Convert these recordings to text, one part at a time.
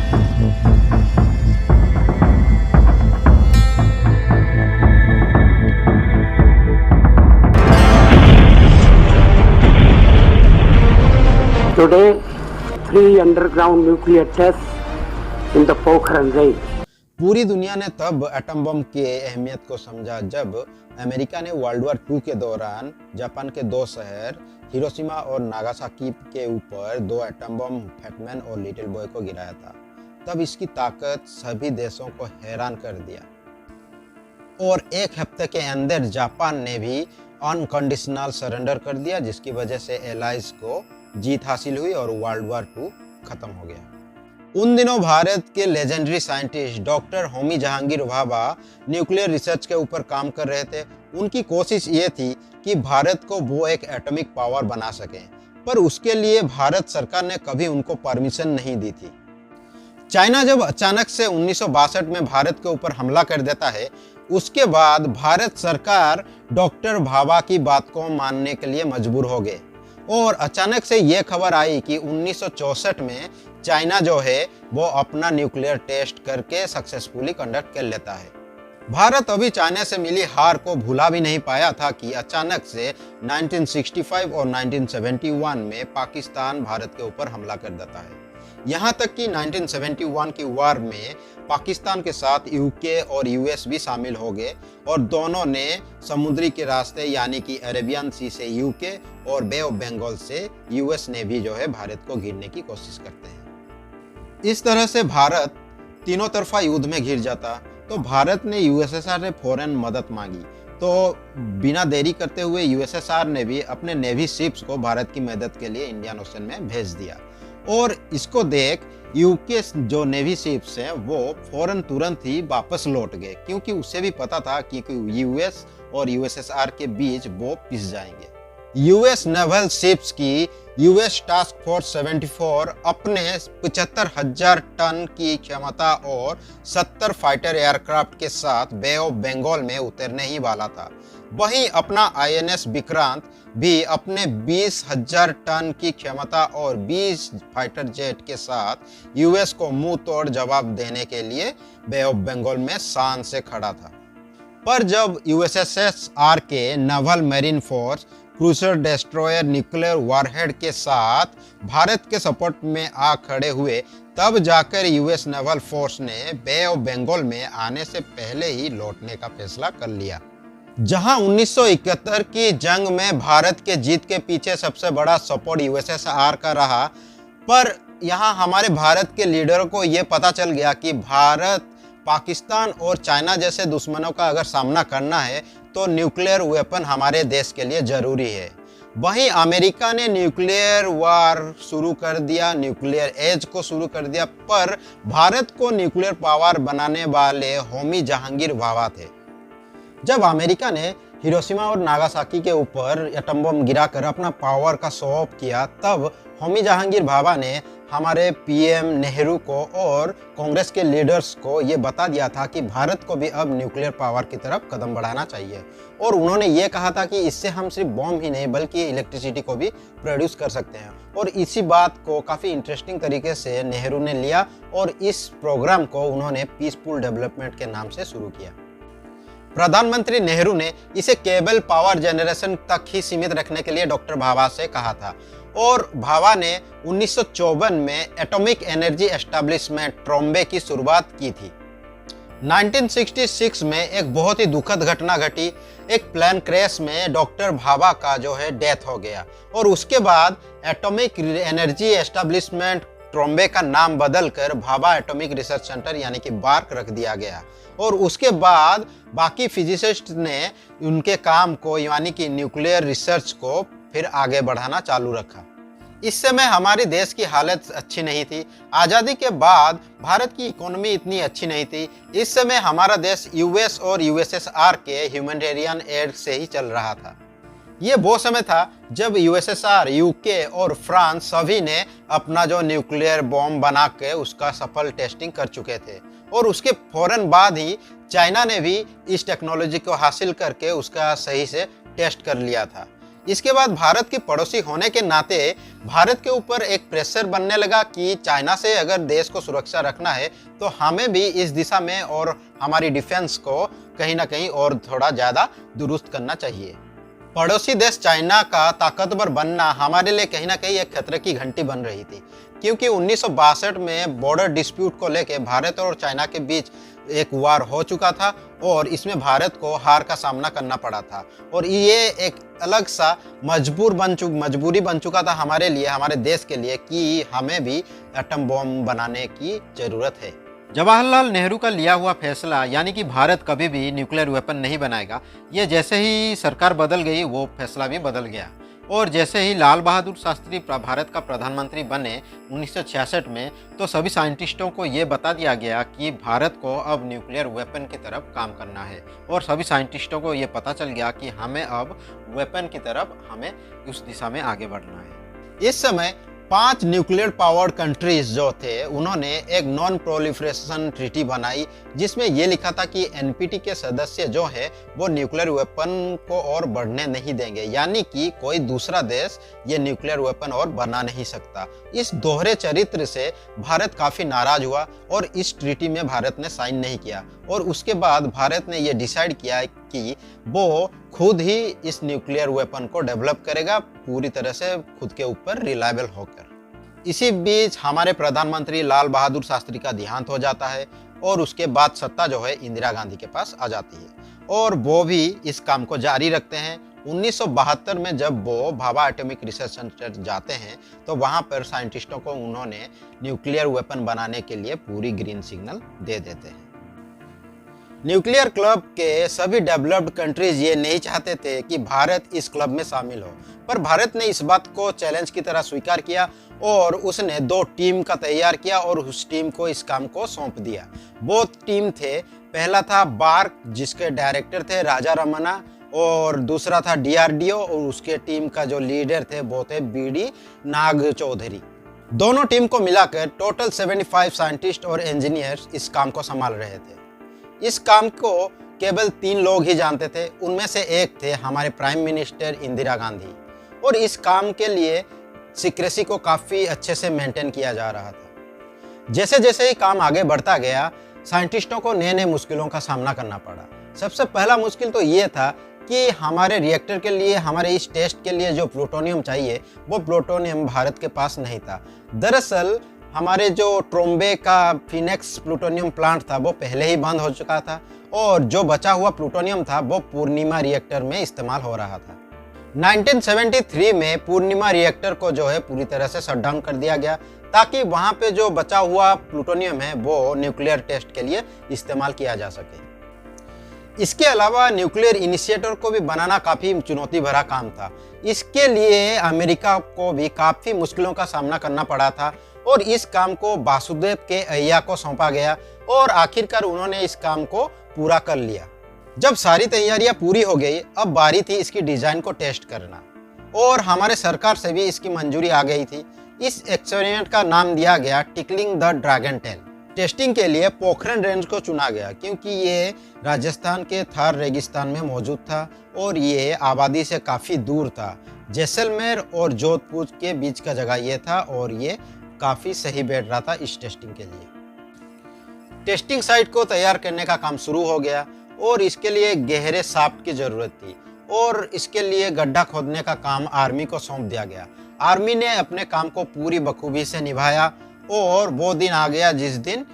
Today, 3 underground nuclear tests in the Pokhran range. पूरी दुनिया ने तब एटम बम की अहमियत को समझा जब अमेरिका ने वर्ल्ड वॉर 2 के दौरान जापान के 2 शहर हिरोशिमा और नागासाकी के ऊपर 2 एटम बम फैटमैन और लिटिल बॉय को गिराया था। तब इसकी ताकत सभी देशों को हैरान कर दिया और एक हफ्ते के अंदर जापान ने भी अनकंडीशनल सरेंडर कर दिया, जिसकी वजह से एलाइज को जीत हासिल हुई और वर्ल्ड वॉर 2 खत्म हो गया। उन दिनों भारत के legendary scientist doctor Homi Jahangir Bhabha nuclear research के ऊपर काम कर रहे थे। उनकी कोशिश ये थी कि भारत को वो एक एटॉमिक पावर बना सकें, पर उसके लिए भारत सरकार ने कभी उनको परमिशन नहीं दी थी। चाइना जब अचानक से 1962 में भारत के ऊपर हमला कर देता है, उसके बाद भारत सरकार डॉक्टर भाभा की बात को मानने के लिए मजबूर हो गए और अचानक से ये खबर आई कि 1964 में चाइना जो है वो अपना न्यूक्लियर टेस्ट करके सक्सेसफुली कंडक्ट कर लेता है। भारत अभी चाइना से मिली हार को भुला भी नहीं पाया था कि अचानक से 1965 और 1971 में पाकिस्तान भारत के ऊपर हमला कर देता है। यहाँ तक कि 1971 की वार में पाकिस्तान के साथ यूके और यूएस भी शामिल हो गए और दोनों ने समुद्री के रास्ते यानी कि अरेबियन सी से यूके और बे ऑफ बंगाल से यूएस ने भी जो है भारत को घेरने की कोशिश करते हैं। इस तरह से भारत तीनों तरफा युद्ध में घिर जाता, तो भारत ने यूएसएसआर से फौरन मदद मांगी। तो बिना देरी करते हुए यूएसएसआर ने भी अपने नेवी शिप्स को भारत की मदद के लिए इंडियन ओशन में भेज दिया और इसको देख यूके जो नेवी शिप्स हैं वो फौरन तुरंत ही वापस लौट गए, क्योंकि उसे भी पता था कि यूएस और यूएसएसआर के बीच वो पिस जाएंगे। यूएस नेवल शिप्स की यूएस टास्क फोर्स 74 अपने 75,000 टन की क्षमता और 70 फाइटर एयरक्राफ्ट के साथ बे ऑफ बंगाल में उतरने ही वाला था। वहीं अपना आईएनएस विक्रांत भी अपने 20,000 टन की क्षमता और 20 फाइटर जेट के साथ यूएस को मुंह तोड़ जवाब देने के लिए बे ऑफ बंगाल में शान से खड़ा था। पर जब यूएसएसआर के naval marine force cruiser destroyer nuclear warhead के साथ भारत के सपोर्ट में आ खड़े हुए, तब जाकर यूएस नेवल फोर्स ने बे ऑफ बंगाल में आने से पहले ही लौटने का फैसला कर लिया। जहां 1971 की जंग में भारत के जीत के पीछे सबसे बड़ा सपोर्ट यूएसएसआर का रहा, पर यहां हमारे भारत के लीडरों को यह पता चल गया कि भारत, पाकिस्तान और चाइना जैसे दुश्मनों का अगर सामना करना है तो न्यूक्लियर वेपन हमारे देश के लिए जरूरी है। वहीं अमेरिका ने न्यूक्लियर वार शुरू कर दिया, न्यूक्लियर एज को शुरू कर दिया, पर भारत को न्यूक्लियर पावर बनाने वाले होमी जहांगीर भाभा थे। जब अमेरिका ने हिरोशिमा और नागासाकी के ऊपर एटम बम गिराकर अपना पावर का शो ऑफ किया, तब होमी जहांगीर भाभा ने हमारे पीएम नेहरू को और कांग्रेस के लीडर्स को ये बता दिया था कि भारत को भी अब न्यूक्लियर पावर की तरफ कदम बढ़ाना चाहिए और उन्होंने ये कहा था कि इससे हम सिर्फ बॉम्ब ही नहीं बल्कि इलेक्ट्रिसिटी को भी प्रोड्यूस कर सकते हैं। और इसी बात को काफ़ी इंटरेस्टिंग तरीके से नेहरू ने लिया और इस प्रोग्राम को उन्होंने पीसफुल डेवलपमेंट के नाम से शुरू किया। प्रधानमंत्री नेहरू ने इसे केवल पावर जनरेशन तक ही सीमित रखने के लिए डॉक्टर भाभा से कहा था और भाभा ने 1954 में एटॉमिक एनर्जी एस्टेब्लिशमेंट ट्रॉम्बे की शुरुआत की थी। 1966 में एक बहुत ही दुखद घटना घटी। एक प्लेन क्रैश में डॉक्टर भाभा का जो है डेथ हो गया और उसके बाद एटॉमिक एनर्जी एस्टेब्लिशमेंट ट्रॉम्बे का नाम बदलकर भाभा एटॉमिक रिसर्च सेंटर यानी कि बार्क रख दिया गया और उसके बाद बाकी फिजिसिस्ट ने उनके काम को यानी कि न्यूक्लियर रिसर्च को फिर आगे बढ़ाना चालू रखा। इस समय हमारे देश की हालत अच्छी नहीं थी। आज़ादी के बाद भारत की इकोनॉमी इतनी अच्छी नहीं थी। इस समय हमारा देश यूएस और यूएसएसआर के ह्यूमैनिटेरियन एड से ही चल रहा था। ये वो समय था जब यूएसएसआर, यूके और फ्रांस सभी ने अपना जो न्यूक्लियर बॉम्ब बना के उसका सफल टेस्टिंग कर चुके थे और उसके फौरन बाद ही चाइना ने भी इस टेक्नोलॉजी को हासिल करके उसका सही से टेस्ट कर लिया था। इसके बाद भारत की पड़ोसी होने के नाते भारत के ऊपर एक प्रेशर बनने लगा कि चाइना से अगर देश को सुरक्षा रखना है तो हमें भी इस दिशा में और हमारी डिफेंस को कहीं ना कहीं और थोड़ा ज़्यादा दुरुस्त करना चाहिए। पड़ोसी देश चाइना का ताकतवर बनना हमारे लिए कहीं ना कहीं एक खतरे की घंटी बन रही थी, क्योंकि 1962 में बॉर्डर डिस्प्यूट को लेकर भारत और चाइना के बीच एक वार हो चुका था और इसमें भारत को हार का सामना करना पड़ा था और ये एक अलग सा मजबूरी बन चुका था हमारे लिए, हमारे देश के लिए, कि हमें भी एटम बम बनाने की ज़रूरत है। जवाहरलाल नेहरू का लिया हुआ फैसला यानी कि भारत कभी भी न्यूक्लियर वेपन नहीं बनाएगा, ये जैसे ही सरकार बदल गई वो फैसला भी बदल गया। और जैसे ही लाल बहादुर शास्त्री भारत का प्रधानमंत्री बने 1966 में, तो सभी साइंटिस्टों को ये बता दिया गया कि भारत को अब न्यूक्लियर वेपन की तरफ काम करना है और सभी साइंटिस्टों को ये पता चल गया कि हमें अब वेपन की तरफ हमें उस दिशा में आगे बढ़ना है। इस समय 5 न्यूक्लियर पावर्ड कंट्रीज जो थे उन्होंने एक नॉन प्रोलिफरेशन ट्रीटी बनाई, जिसमें ये लिखा था कि एनपीटी के सदस्य जो है वो न्यूक्लियर वेपन को और बढ़ने नहीं देंगे, यानी कि कोई दूसरा देश ये न्यूक्लियर वेपन और बना नहीं सकता। इस दोहरे चरित्र से भारत काफ़ी नाराज हुआ और इस ट्रीटी में भारत ने साइन नहीं किया और उसके बाद भारत ने ये डिसाइड किया कि वो खुद ही इस न्यूक्लियर वेपन को डेवलप करेगा, पूरी तरह से खुद के ऊपर रिलायबल होकर। इसी बीच हमारे प्रधानमंत्री लाल बहादुर शास्त्री का देहांत हो जाता है और उसके बाद सत्ता जो है इंदिरा गांधी के पास आ जाती है और वो भी इस काम को जारी रखते हैं। 1972 में जब वो भाभा एटॉमिक रिसर्च सेंटर जाते हैं तो वहाँ पर साइंटिस्टों को उन्होंने न्यूक्लियर वेपन बनाने के लिए पूरी ग्रीन सिग्नल दे देते हैं। न्यूक्लियर क्लब के सभी डेवलप्ड कंट्रीज ये नहीं चाहते थे कि भारत इस क्लब में शामिल हो, पर भारत ने इस बात को चैलेंज की तरह स्वीकार किया और उसने 2 टीम का तैयार किया और उस टीम को इस काम को सौंप दिया। वो टीम थे, पहला था बार्क जिसके डायरेक्टर थे राजा रमन्ना और दूसरा था डीआरडीओ और उसके टीम का जो लीडर थे वो थे बीडी नाग चौधरी। दोनों टीम को मिलाकर टोटल 75 साइंटिस्ट और इंजीनियर्स इस काम को संभाल रहे थे। इस काम को केवल 3 लोग ही जानते थे, उनमें से एक थे हमारे प्राइम मिनिस्टर इंदिरा गांधी और इस काम के लिए सीक्रेसी को काफ़ी अच्छे से मेंटेन किया जा रहा था। जैसे जैसे ही काम आगे बढ़ता गया साइंटिस्टों को नए नए मुश्किलों का सामना करना पड़ा। सबसे पहला मुश्किल तो ये था कि हमारे रिएक्टर के लिए, हमारे इस टेस्ट के लिए जो प्लूटोनियम चाहिए वो प्लूटोनियम भारत के पास नहीं था। दरअसल हमारे जो ट्रोम्बे का फिनेक्स प्लूटोनियम प्लांट था वो पहले ही बंद हो चुका था और जो बचा हुआ प्लूटोनियम था वो पूर्णिमा रिएक्टर में इस्तेमाल हो रहा था। 1973 में पूर्णिमा रिएक्टर को जो है पूरी तरह से शट डाउन कर दिया गया ताकि वहाँ पे जो बचा हुआ प्लूटोनियम है वो न्यूक्लियर टेस्ट के लिए इस्तेमाल किया जा सके। इसके अलावा न्यूक्लियर इनिशिएटर को भी बनाना काफ़ी चुनौती भरा काम था। इसके लिए अमेरिका को भी काफ़ी मुश्किलों का सामना करना पड़ा था और इस काम को वासुदेव के अय्या को सौंपा गया और आखिरकार उन्होंने इस काम को पूरा कर लिया। जब सारी तैयारियां पूरी हो गई, अब बारी थी इसकी डिजाइन को टेस्ट करना और हमारे सरकार से भी इसकी मंजूरी आ गई थी। इस एक्सपेरिमेंट का नाम दिया गया tickling the dragon tell. Testing के लिए पोखरण रेंज को चुना गया क्योंकि ये राजस्थान के थार रेगिस्तान में मौजूद था और ये आबादी से काफ़ी दूर था। जैसलमेर और जोधपुर के बीच का जगह ये था और ये काफ़ी सही बैठ रहा था इस टेस्टिंग के लिए। टेस्टिंग साइट को तैयार करने का काम शुरू हो गया और इसके लिए गहरे शाफ्ट की ज़रूरत थी और इसके लिए गड्ढा खोदने का काम आर्मी को सौंप दिया गया। आर्मी ने अपने काम को पूरी बखूबी से निभाया और वो दिन आ गया जिस दिन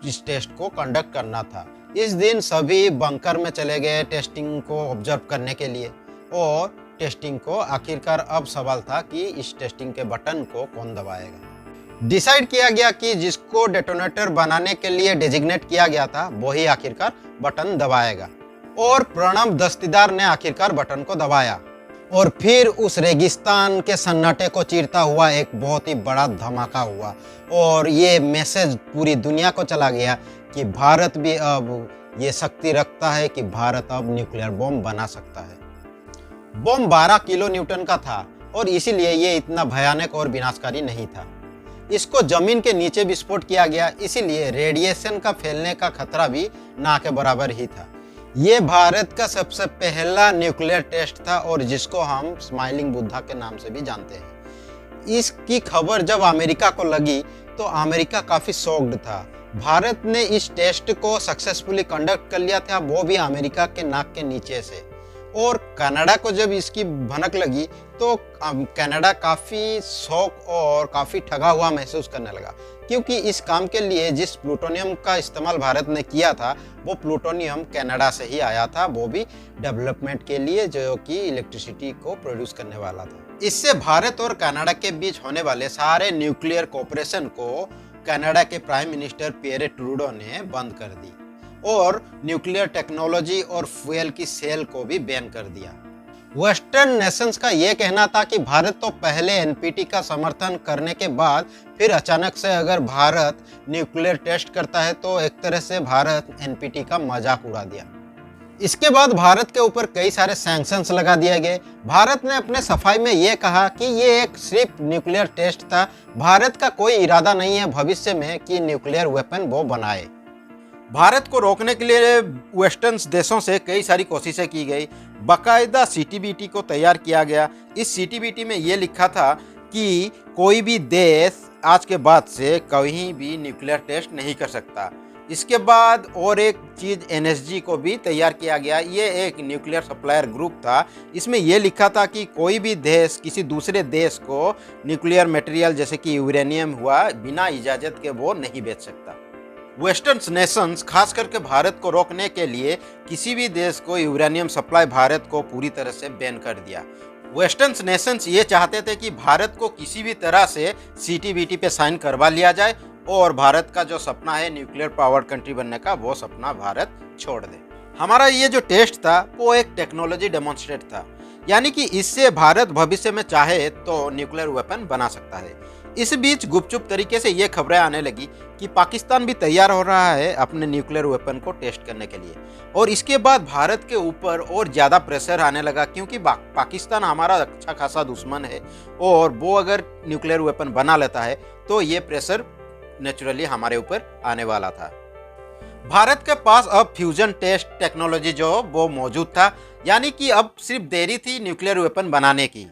इस टेस्ट को कंडक्ट करना था। इस दिन सभी बंकर में चले गए टेस्टिंग को ऑब्जर्व करने के लिए और टेस्टिंग को आखिरकार अब सवाल था कि इस टेस्टिंग के बटन को कौन दबाएगा। डिसाइड किया गया कि जिसको डेटोनेटर बनाने के लिए डेजिग्नेट किया गया था वही आखिरकार बटन दबाएगा और प्रणब दस्तीदार ने आखिरकार बटन को दबाया और फिर उस रेगिस्तान के सन्नाटे को चीरता हुआ एक बहुत ही बड़ा धमाका हुआ और ये मैसेज पूरी दुनिया को चला गया कि भारत भी अब ये शक्ति रखता है कि भारत अब न्यूक्लियर बम बना सकता है। बम 12 किलो न्यूटन का था और इसीलिए ये इतना भयानक और विनाशकारी नहीं था। इसको जमीन के नीचे विस्फोट किया गया, इसीलिए रेडिएशन का फैलने का खतरा भी ना के बराबर ही था। ये भारत का सबसे पहला न्यूक्लियर टेस्ट था और जिसको हम स्माइलिंग बुद्धा के नाम से भी जानते हैं। इसकी खबर जब अमेरिका को लगी तो अमेरिका काफ़ी शॉक्ड था। भारत ने इस टेस्ट को सक्सेसफुली कंडक्ट कर लिया था, वो भी अमेरिका के नाक के नीचे से। और कनाडा को जब इसकी भनक लगी तो कनाडा काफ़ी शौक और काफ़ी ठगा हुआ महसूस करने लगा, क्योंकि इस काम के लिए जिस प्लूटोनियम का इस्तेमाल भारत ने किया था वो प्लूटोनियम कनाडा से ही आया था, वो भी डेवलपमेंट के लिए, जो कि इलेक्ट्रिसिटी को प्रोड्यूस करने वाला था। इससे भारत और कनाडा के बीच होने वाले सारे न्यूक्लियर कोऑपरेशन को कनाडा के प्राइम मिनिस्टर पियरे ट्रूडो ने बंद कर दी और न्यूक्लियर टेक्नोलॉजी और फ्यूल की सेल को भी बैन कर दिया। वेस्टर्न नेशंस का यह कहना था कि भारत तो पहले एनपीटी का समर्थन करने के बाद फिर अचानक से अगर भारत न्यूक्लियर टेस्ट करता है तो एक तरह से भारत एनपीटी का मजाक उड़ा दिया। इसके बाद भारत के ऊपर कई सारे सैंक्शंस लगा दिए गए। भारत ने अपने सफाई में ये कहा कि ये एक सिर्फ न्यूक्लियर टेस्ट था, भारत का कोई इरादा नहीं है भविष्य में कि न्यूक्लियर वेपन वो बनाए। भारत को रोकने के लिए वेस्टर्न देशों से कई सारी कोशिशें की गई। बाकायदा सीटीबीटी को तैयार किया गया। इस सीटीबीटी में ये लिखा था कि कोई भी देश आज के बाद से कहीं भी न्यूक्लियर टेस्ट नहीं कर सकता। इसके बाद और एक चीज़ एनएसजी को भी तैयार किया गया। ये एक न्यूक्लियर सप्लायर ग्रुप था। इसमें यह लिखा था कि कोई भी देश किसी दूसरे देश को न्यूक्लियर मटेरियल जैसे कि यूरेनियम हुआ बिना इजाज़त के वो नहीं बेच सकता। वेस्टर्न नेशंस खास करके भारत को रोकने के लिए किसी भी देश को यूरेनियम सप्लाई भारत को पूरी तरह से बैन कर दिया। वेस्टर्न नेशंस ये चाहते थे कि भारत को किसी भी तरह से सीटीबीटी पे साइन करवा लिया जाए और भारत का जो सपना है न्यूक्लियर पावर्ड कंट्री बनने का, वो सपना भारत छोड़ दे। हमारा ये जो टेस्ट था वो एक टेक्नोलॉजी डेमोन्स्ट्रेट था, यानी कि इससे भारत भविष्य में चाहे तो न्यूक्लियर वेपन बना सकता है। इस बीच गुपचुप तरीके से ये खबरें आने लगी कि पाकिस्तान भी तैयार हो रहा है अपने न्यूक्लियर वेपन को टेस्ट करने के लिए, और इसके बाद भारत के ऊपर और ज़्यादा प्रेशर आने लगा, क्योंकि पाकिस्तान हमारा अच्छा खासा दुश्मन है और वो अगर न्यूक्लियर वेपन बना लेता है तो ये प्रेशर नेचुरली हमारे ऊपर आने वाला था। भारत के पास अब फ्यूजन टेस्ट टेक्नोलॉजी जो वो मौजूद था, यानी कि अब सिर्फ देरी थी न्यूक्लियर वेपन बनाने की।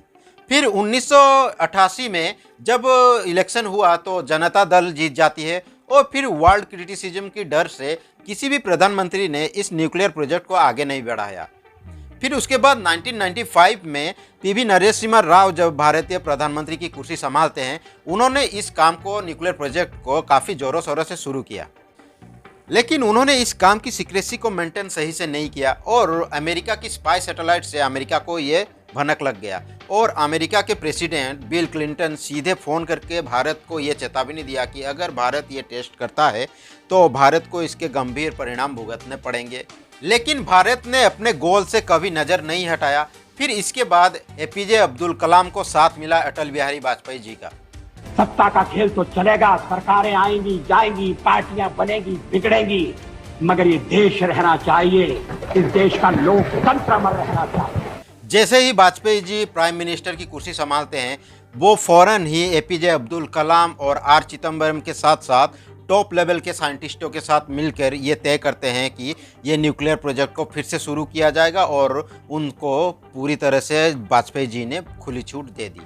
फिर 1988 में जब इलेक्शन हुआ तो जनता दल जीत जाती है और फिर वर्ल्ड क्रिटिसिज्म की डर से किसी भी प्रधानमंत्री ने इस न्यूक्लियर प्रोजेक्ट को आगे नहीं बढ़ाया। फिर उसके बाद 1995 में पीवी नरसिम्हा राव जब भारतीय प्रधानमंत्री की कुर्सी संभालते हैं, उन्होंने इस काम को न्यूक्लियर प्रोजेक्ट को काफ़ी ज़ोरों शोरों से शुरू किया, लेकिन उन्होंने इस काम की सीक्रेसी को मेंटेन सही से नहीं किया और अमेरिका की स्पाई सैटेलाइट से अमेरिका को ये भनक लग गया और अमेरिका के प्रेसिडेंट बिल क्लिंटन सीधे फ़ोन करके भारत को ये चेतावनी दिया कि अगर भारत ये टेस्ट करता है तो भारत को इसके गंभीर परिणाम भुगतने पड़ेंगे। लेकिन भारत ने अपने गोल से कभी नज़र नहीं हटाया। फिर इसके बाद एपीजे अब्दुल कलाम को साथ मिला अटल बिहारी वाजपेयी जी का। सत्ता का खेल तो चलेगा, सरकारें आएंगी जाएंगी, पार्टियां बनेगी बिगड़ेंगी, मगर ये देश रहना चाहिए, इस देश का लोकतंत्र अमर रहना चाहिए। जैसे ही वाजपेयी जी प्राइम मिनिस्टर की कुर्सी संभालते हैं, वो फौरन ही एपीजे अब्दुल कलाम और आर चिदम्बरम के साथ साथ टॉप लेवल के साइंटिस्टों के साथ मिलकर ये तय करते हैं कि ये न्यूक्लियर प्रोजेक्ट को फिर से शुरू किया जाएगा और उनको पूरी तरह से वाजपेयी जी ने खुली छूट दे दी।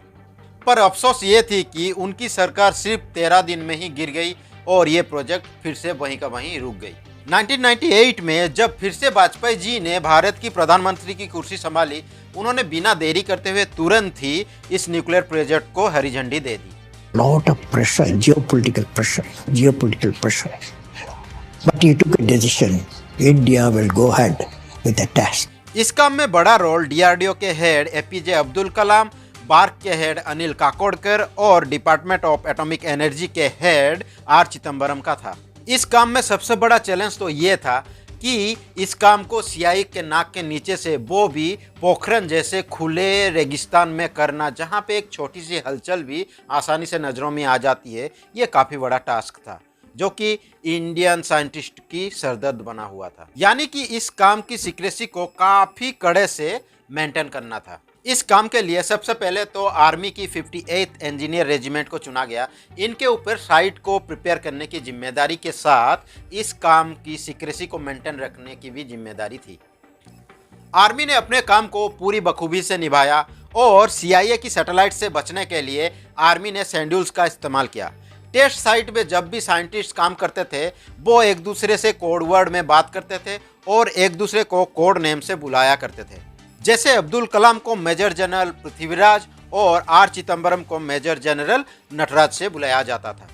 पर अफसोस ये थी कि उनकी सरकार सिर्फ 13 दिन में ही गिर गई और ये प्रोजेक्ट फिर से वहीं का वहीं रुक गई। 1998 में जब फिर से वाजपेयी जी ने भारत की प्रधानमंत्री की कुर्सी संभाली, उन्होंने बिना देरी करते हुए तुरंत ही इस न्यूक्लियर प्रोजेक्ट को हरी झंडी दे दी। Lot of pressure, geopolitical pressure. But he took a decision. India will go ahead with the test. इस काम में बड़ा रोल डीआरडीओ के head APJ Abdul Kalam, bark के हेड अनिल काकोडकर और डिपार्टमेंट ऑफ एटॉमिक एनर्जी के हेड आर चिदम्बरम का था। इस काम में सबसे बड़ा चैलेंज तो ये था कि इस काम को सीआईए के नाक के नीचे से, वो भी पोखरन जैसे खुले रेगिस्तान में करना, जहाँ पे एक छोटी सी हलचल भी आसानी से नज़रों में आ जाती है, ये काफ़ी बड़ा टास्क था जो कि इंडियन साइंटिस्ट की सरदर्द बना हुआ था। यानी कि इस काम की सीक्रेसी को काफ़ी कड़े से मेंटेन करना था। इस काम के लिए सबसे पहले तो आर्मी की 58th इंजीनियर रेजिमेंट को चुना गया। इनके ऊपर साइट को प्रिपेयर करने की जिम्मेदारी के साथ इस काम की सीक्रेसी को मेंटेन रखने की भी जिम्मेदारी थी। आर्मी ने अपने काम को पूरी बखूबी से निभाया और CIA की सैटेलाइट से बचने के लिए आर्मी ने सैंड्यूल्स का इस्तेमाल किया। टेस्ट साइट में जब भी साइंटिस्ट काम करते थे वो एक दूसरे से कोड वर्ड में बात करते थे और एक दूसरे को कोड नेम से बुलाया करते थे। जैसे अब्दुल कलाम को मेजर जनरल पृथ्वीराज और R चिदम्बरम को मेजर जनरल नटराज से बुलाया जाता था।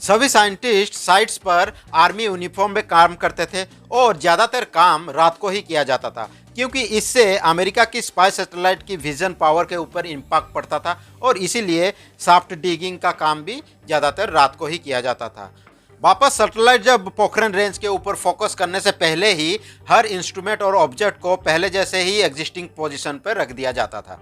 सभी साइंटिस्ट साइट्स पर आर्मी यूनिफॉर्म में काम करते थे और ज़्यादातर काम रात को ही किया जाता था, क्योंकि इससे अमेरिका की स्पाई सैटेलाइट की विजन पावर के ऊपर इम्पैक्ट पड़ता था और इसीलिए सॉफ्ट डिगिंग का काम भी ज़्यादातर रात को ही किया जाता था। वापस सैटेलाइट जब पोखरण रेंज के ऊपर फोकस करने से पहले ही हर इंस्ट्रूमेंट और ऑब्जेक्ट को पहले जैसे ही एग्जिस्टिंग पोजीशन पर रख दिया जाता था।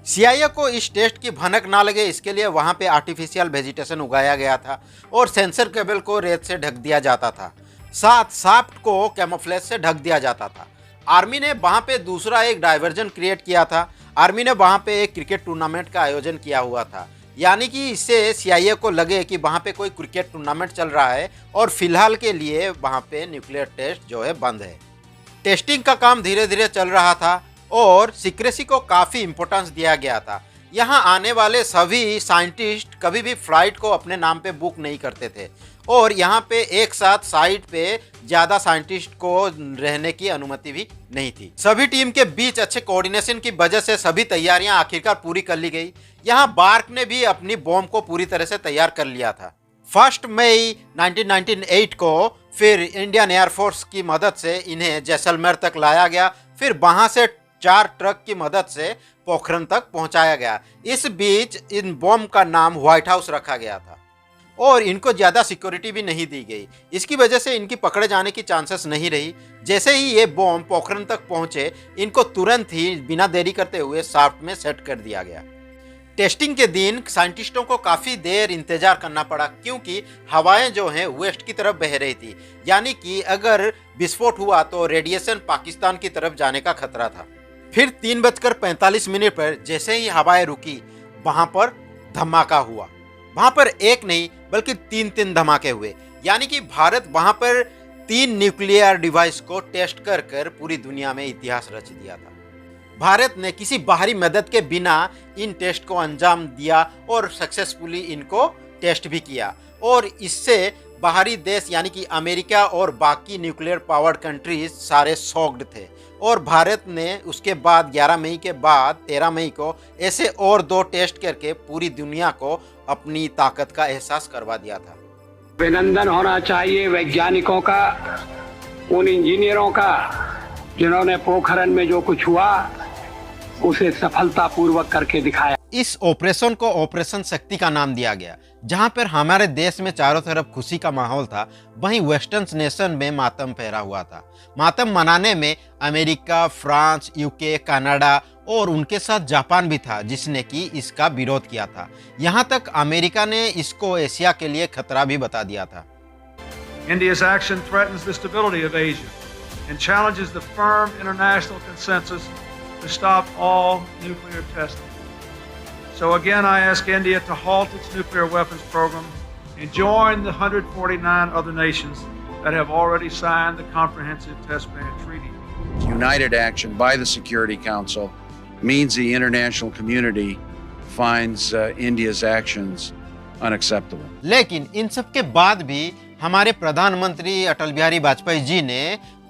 CIA को इस टेस्ट की भनक ना लगे इसके लिए वहाँ पे आर्टिफिशियल वेजिटेशन उगाया गया था और सेंसर केबल को रेत से ढक दिया जाता था, साथ शाफ्ट को कैमोफ्लेज से ढक दिया जाता था। आर्मी ने वहाँ पे दूसरा एक डाइवर्जन क्रिएट किया था। आर्मी ने वहाँ पे एक क्रिकेट टूर्नामेंट का आयोजन किया हुआ था, यानी कि इससे CIA को लगे कि वहाँ पे कोई क्रिकेट टूर्नामेंट चल रहा है और फिलहाल के लिए वहाँ पे न्यूक्लियर टेस्ट जो है बंद है। टेस्टिंग का काम धीरे धीरे चल रहा था और सीक्रेसी को काफ़ी इम्पोर्टेंस दिया गया था। यहाँ आने वाले सभी साइंटिस्ट कभी भी फ्लाइट को अपने नाम पे बुक नहीं करते थे और यहाँ पे एक साथ साइट पे ज़्यादा साइंटिस्ट को रहने की अनुमति भी नहीं थी। सभी टीम के बीच अच्छे कोऑर्डिनेशन की वजह से सभी तैयारियां आखिरकार पूरी कर ली गई। यहाँ बार्क ने भी अपनी बॉम्ब को पूरी तरह से तैयार कर लिया था। 1 मई 1998 को फिर इंडियन एयरफोर्स की मदद से इन्हें जैसलमेर तक लाया गया, फिर वहाँ से 4 ट्रक की मदद से पोखरण तक पहुंचाया गया। इस बीच इन बॉम्ब का नाम व्हाइट हाउस रखा गया था और इनको ज़्यादा सिक्योरिटी भी नहीं दी गई। इसकी वजह से इनकी पकड़े जाने की चांसेस नहीं रही। जैसे ही ये बॉम्ब पोखरण तक पहुंचे इनको तुरंत ही बिना देरी करते हुए शाफ्ट में सेट कर दिया गया। टेस्टिंग के दिन साइंटिस्टों को काफ़ी देर इंतजार करना पड़ा, क्योंकि हवाएं जो हैं वेस्ट की तरफ बह रही थी, यानी कि अगर विस्फोट हुआ तो रेडिएशन पाकिस्तान की तरफ जाने का खतरा था। फिर 3:45 पर जैसे ही हवाएं रुकी वहां पर धमाका हुआ। वहां पर एक नहीं बल्कि 3 धमाके हुए, यानी कि भारत वहां पर 3 न्यूक्लियर डिवाइस को टेस्ट कर कर पूरी दुनिया में इतिहास रच दिया था। भारत ने किसी बाहरी मदद के बिना इन टेस्ट को अंजाम दिया और सक्सेसफुली इनको टेस्ट भी किया और इससे बाहरी देश यानी कि अमेरिका और बाकी न्यूक्लियर पावर्ड कंट्रीज सारे शॉक्ड थे और भारत ने उसके बाद 11 मई के बाद 13 मई को ऐसे और 2 टेस्ट करके पूरी दुनिया को अपनी ताकत का एहसास करवा दिया था। अभिनंदन होना चाहिए वैज्ञानिकों का, उन इंजीनियरों का जिन्होंने पोखरण में जो कुछ हुआ उसे सफलतापूर्वक करके दिखाया। इस ऑपरेशन को ऑपरेशन शक्ति का नाम दिया गया। जहां पर हमारे देश में चारों तरफ खुशी का माहौल था, वहीं वेस्टर्न नेशन में मातम फहरा हुआ था। मातम मनाने में अमेरिका, फ्रांस, यूके, कनाडा और उनके साथ जापान भी था, जिसने कि इसका विरोध किया था। यहां तक अमेरिका ने इसको एशिया के लिए खतरा भी बता दिया था। India's action threatens the stability of Asia and challenges the firm international consensus to stop all nuclear testing. So again, I ask India to halt its nuclear weapons program and join the 149 other nations that have already signed the Comprehensive Test Ban Treaty. United action by the Security Council means the international community finds India's actions unacceptable. लेकिन इन सब के बाद भी हमारे प्रधानमंत्री अटल बिहारी वाजपेयी जी ने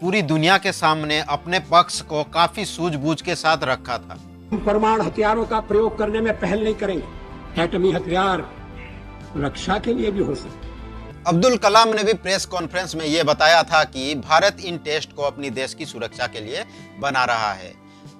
पूरी दुनिया के सामने अपने पक्ष को काफी सूझबूझ के साथ रखा था। हम परमाणु हथियारों का प्रयोग करने में पहल नहीं करेंगे। एटमी हथियार रक्षा के लिए भी हो सकते। अब्दुल कलाम ने भी प्रेस कॉन्फ्रेंस में ये बताया था कि भारत इन टेस्ट को अपनी देश की सुरक्षा के लिए बना रहा है।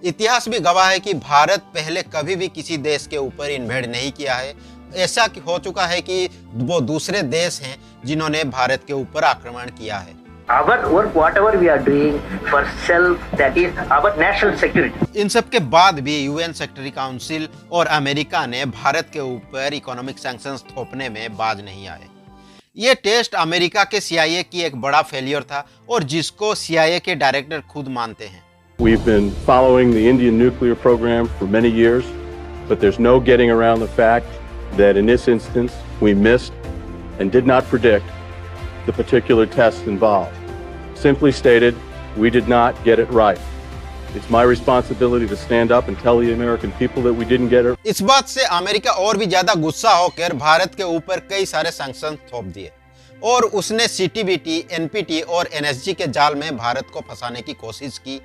इतिहास भी गवाह है कि भारत पहले कभी भी किसी देश के ऊपर इन्वेड नहीं किया है। ऐसा हो चुका है कि वो दूसरे देश हैं जिन्होंने भारत के ऊपर आक्रमण किया है। Our work, whatever we are doing for self, that is our national security. इन सब के बाद भी यूएन सेक्रेटरी काउंसिल और अमेरिका ने भारत के ऊपर इकोनॉमिक सैंक्शंस थोपने में बाज नहीं आए। ये टेस्ट अमेरिका के CIA की एक बड़ा फेलियर था और जिसको CIA के डायरेक्टर खुद मानते हैं। We've been following the Indian nuclear program for many years, but there's no getting around the fact that in this instance we missed and did not predict the particular tests involved. Simply stated, we did not get it right. It's my responsibility to stand up and tell the American people that we didn't get it. इस बात से America और भी ज्यादा गुस्सा होकर भारत के ऊपर कई सारे सैंक्शन थोप दिए और उसने सीटीबीटी, एनपीटी और एनएसजी के जाल में भारत को फंसाने की कोशिश की,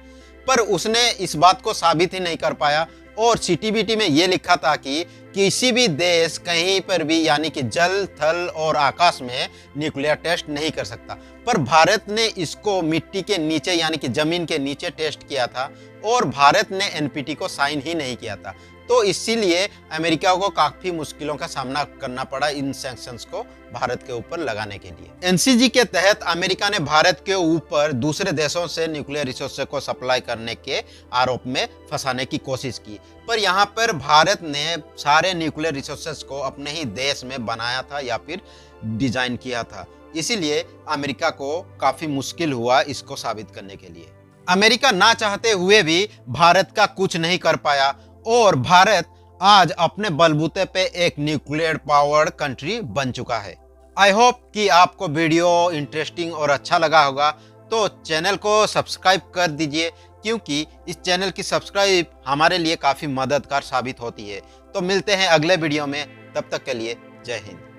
पर उसने इस बात को साबित ही नहीं कर पाया। और सीटीबीटी में यह लिखा था कि किसी भी देश कहीं पर भी यानी कि जल, थल और आकाश में न्यूक्लियर टेस्ट नहीं कर सकता, पर भारत ने इसको मिट्टी के नीचे यानी कि जमीन के नीचे टेस्ट किया था और भारत ने एनपीटी को साइन ही नहीं किया था। तो इसीलिए अमेरिका को काफी मुश्किलों का सामना करना पड़ा इन सैंक्शंस को भारत के ऊपर लगाने के लिए। एनसीजी के तहत अमेरिका ने भारत के ऊपर दूसरे देशों से न्यूक्लियर रिसोर्सेज को सप्लाई करने के आरोप में फंसाने की कोशिश की, पर यहाँ पर भारत ने सारे न्यूक्लियर रिसोर्सेज को अपने ही देश में बनाया था या फिर डिजाइन किया था, इसीलिए अमेरिका को काफी मुश्किल हुआ इसको साबित करने के लिए। अमेरिका ना चाहते हुए भी भारत का कुछ नहीं कर पाया और भारत आज अपने बलबूते पे एक न्यूक्लियर पावर्ड कंट्री बन चुका है। आई होप कि आपको वीडियो इंटरेस्टिंग और अच्छा लगा होगा, तो चैनल को सब्सक्राइब कर दीजिए क्योंकि इस चैनल की सब्सक्राइब हमारे लिए काफ़ी मददगार साबित होती है। तो मिलते हैं अगले वीडियो में, तब तक के लिए जय हिंद।